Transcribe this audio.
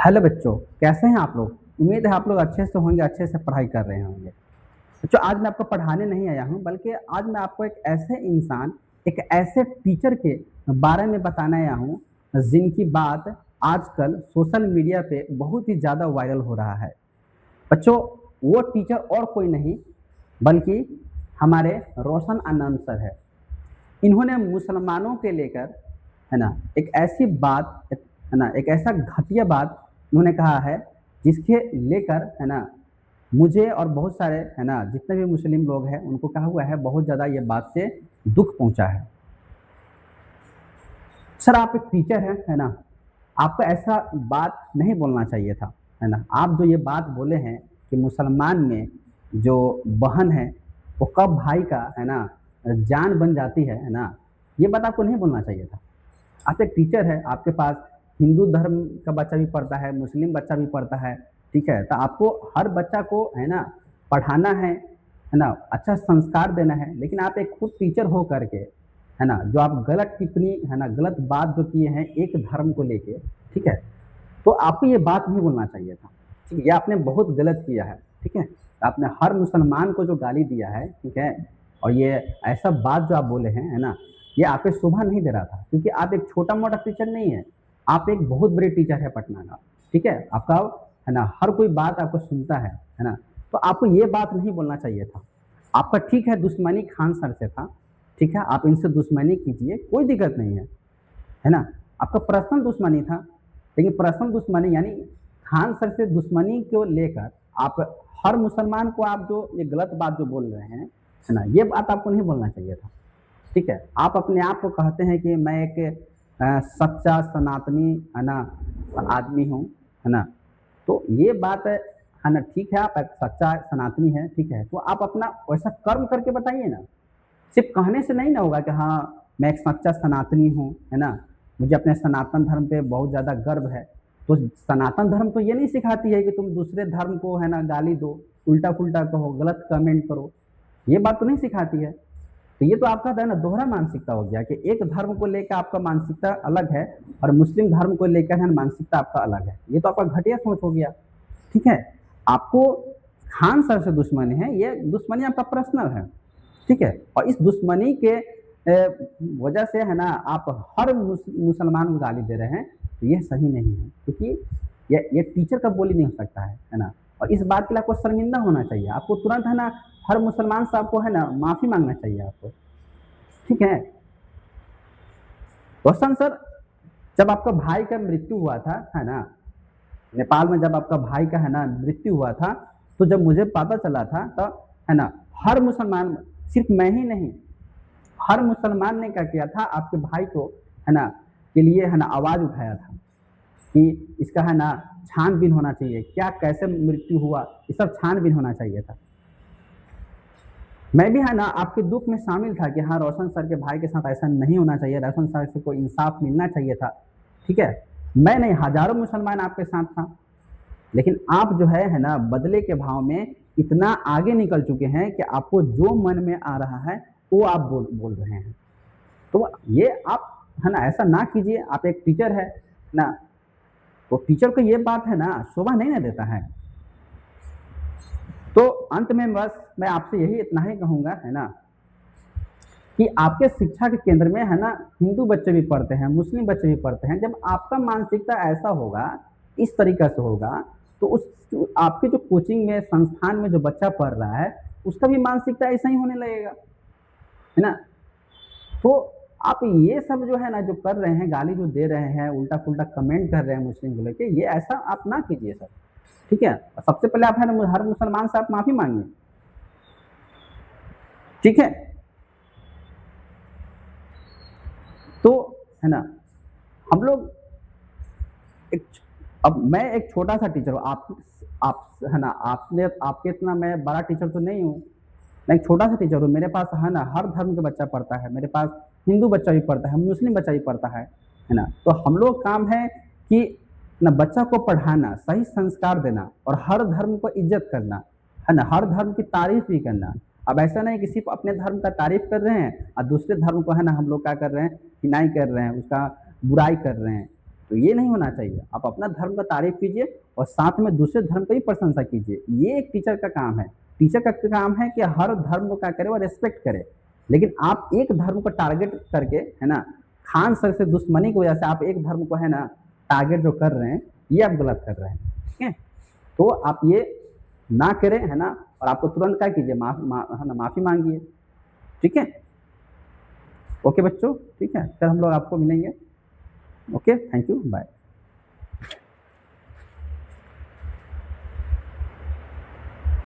Hello बच्चों, कैसे हैं आप लोग? उम्मीद है आप लोग अच्छे से होंगे, अच्छे से पढ़ाई कर रहे होंगे। बच्चों, आज मैं आपको पढ़ाने नहीं आया हूँ, बल्कि आज मैं आपको एक ऐसे टीचर के बारे में बताने आया हूँ, जिनकी बात आजकल सोशल मीडिया पे बहुत ही ज़्यादा वायरल हो रहा है। बच्चों, वो टीचर और कोई नहीं, बल्कि हमारे रोशन आनंद सर है। इन्होंने मुसलमानों के लेकर, है ना, एक ऐसी बात, है ना, एक ऐसा घटिया बात इन्होंने कहा है, जिसके लेकर, है ना, मुझे और बहुत सारे, है ना, जितने भी मुस्लिम लोग हैं उनको कहा हुआ है, बहुत ज़्यादा ये बात से दुख पहुंचा है। सर, आप एक टीचर हैं, है ना, आपको ऐसा बात नहीं बोलना चाहिए था, है ना। आप जो ये बात बोले हैं कि मुसलमान में जो बहन है वो कब भाई का, है ना, जान बन जाती है ना, ये बात आपको नहीं बोलना चाहिए था। आप एक टीचर है, आपके पास हिंदू धर्म का बच्चा भी पढ़ता है, मुस्लिम बच्चा भी पढ़ता है, ठीक है। तो आपको हर बच्चा को, है ना, पढ़ाना है ना, अच्छा संस्कार देना है। लेकिन आप एक खुद टीचर हो करके, है ना, जो आप गलत टिप्पणी, है ना, गलत बात जो किए हैं एक धर्म को लेके, ठीक है, तो आपको ये बात नहीं बोलना चाहिए था। ठीक है, ये आपने बहुत गलत किया है। ठीक है, आपने हर मुसलमान को जो गाली दिया है, ठीक है, और ये ऐसा बात जो आप बोले हैं, है ना, ये आपको शोभा नहीं दे रहा था, क्योंकि आप एक छोटा मोटा टीचर नहीं है, आप एक बहुत बड़े टीचर है पटना का। ठीक है, आपका, है ना, हर कोई बात आपको सुनता है ना, तो आपको ये बात नहीं बोलना चाहिए था। आपका ठीक है दुश्मनी खान सर से था, ठीक है, आप इनसे दुश्मनी कीजिए, कोई दिक्कत नहीं है ना। आपका पर्सनल दुश्मनी था, लेकिन पर्सनल दुश्मनी यानी खान सर से दुश्मनी को लेकर आप हर मुसलमान को आप जो ये गलत बात जो बोल रहे हैं, है ना, ये बात आपको नहीं बोलना चाहिए था। ठीक है, आप अपने आप को कहते हैं कि मैं एक सच्चा सनातनी, है ना, आदमी हूँ, है ना, तो ये बात है ना, ठीक है, आप एक सच्चा सनातनी है, ठीक है, तो आप अपना वैसा कर्म करके बताइए ना। सिर्फ कहने से नहीं ना होगा कि हाँ मैं एक सच्चा सनातनी हूँ, है ना, मुझे अपने सनातन धर्म पे बहुत ज़्यादा गर्व है। तो सनातन धर्म तो ये नहीं सिखाती है कि तुम दूसरे धर्म को, है ना, गाली दो, उल्टा पुल्टा कहो, गलत कमेंट करो, ये बात तो नहीं सिखाती है। तो ये तो आपका है ना दोहरा मानसिकता हो गया कि एक धर्म को लेकर आपका मानसिकता अलग है और मुस्लिम धर्म को लेकर है मानसिकता आपका अलग है। ये तो आपका घटिया सोच हो गया। ठीक है, आपको खान सर से दुश्मनी है, ये दुश्मनी आपका पर्सनल है। ठीक है, और इस दुश्मनी के वजह से, है ना, आप हर मुसलमान को गाली दे रहे हैं, तो ये सही नहीं है, क्योंकि ये टीचर का बोली नहीं हो सकता है ना। और इस बात के लिए आपको शर्मिंदा होना चाहिए, आपको तुरंत, है ना, हर मुसलमान से आपको, है ना, माफी मांगना चाहिए आपको। ठीक है, रोशन सर, जब आपका भाई का मृत्यु हुआ था, है ना, नेपाल में जब आपका भाई का, है ना, मृत्यु हुआ था, तो जब मुझे पता चला था, तो, है ना, हर मुसलमान, सिर्फ मैं ही नहीं, हर मुसलमान ने क्या किया था, आपके भाई को, है ना, के लिए, है ना, आवाज उठाया था कि इसका, है ना, छानबीन होना चाहिए, क्या कैसे मृत्यु हुआ, ये सब छानबीन होना चाहिए था। मैं भी, है ना, आपके दुख में शामिल था कि हाँ रोशन सर के भाई के साथ ऐसा नहीं होना चाहिए, रोशन सर से कोई इंसाफ मिलना चाहिए था। ठीक है, मैं नहीं, हजारों मुसलमान आपके साथ था, लेकिन आप जो है ना, बदले के भाव में इतना आगे निकल चुके हैं कि आपको जो मन में आ रहा है वो आप बोल रहे हैं। तो ये आप, है ना, ऐसा ना कीजिए। आप एक टीचर है ना, तो टीचर को ये बात, है ना, शोभा नहीं ना देता है। तो अंत में बस मैं आपसे यही इतना ही कहूंगा, है ना, कि आपके शिक्षा के केंद्र में, है ना, हिंदू बच्चे भी पढ़ते हैं, मुस्लिम बच्चे भी पढ़ते हैं। जब आपका मानसिकता ऐसा होगा, इस तरीके से होगा, तो उस आपके जो कोचिंग में, संस्थान में जो बच्चा पढ़ रहा है, उसका भी मानसिकता ऐसा ही होने लगेगा, है ना। तो आप ये सब जो है ना, जो कर रहे हैं, गाली जो दे रहे हैं, उल्टा पुल्टा कमेंट कर रहे हैं मुस्लिम को लेके, ये ऐसा आप ना कीजिए सर। ठीक है, सबसे पहले आप, है ना, हर मुसलमान से आप माफी मांगिए। ठीक है, तो, है ना, हम लोग एक, अब मैं एक छोटा सा टीचर हूँ, आप, है ना, आपने आपके इतना मैं बड़ा टीचर तो नहीं हूँ, मैं एक छोटा सा टीचर हूँ। मेरे पास, है ना, हर धर्म का बच्चा पढ़ता है, मेरे पास हिंदू बच्चा भी पढ़ता है, मुस्लिम बच्चा भी पढ़ता है ना। तो हम लोग काम है कि ना बच्चा को पढ़ाना, सही संस्कार देना और हर धर्म को इज्जत करना, है ना, हर धर्म की तारीफ भी करना। अब ऐसा नहीं कि सिर्फ अपने धर्म का तारीफ कर रहे हैं और दूसरे धर्म को, है ना, हम लोग क्या कर रहे हैं, हिनाई कर रहे हैं, उसका बुराई कर रहे हैं। तो ये नहीं होना चाहिए। आप अपना धर्म का तारीफ कीजिए और साथ में दूसरे धर्म की भी प्रशंसा कीजिए। ये एक टीचर का काम है। टीचर का काम है कि हर धर्म को क्या करे, वो रिस्पेक्ट करे। लेकिन आप एक धर्म को टारगेट करके, है ना, खान सर से दुश्मनी की वजह से आप एक धर्म को, है ना, टारगेट जो कर रहे हैं, ये आप गलत कर रहे हैं। ठीक है, तो आप ये ना करें, है ना, और आपको तुरंत क्या कीजिए, माफी मांगिए। ठीक है, ओके बच्चों, ठीक है, फिर हम लोग आपको मिलेंगे। Okay, thank you, bye.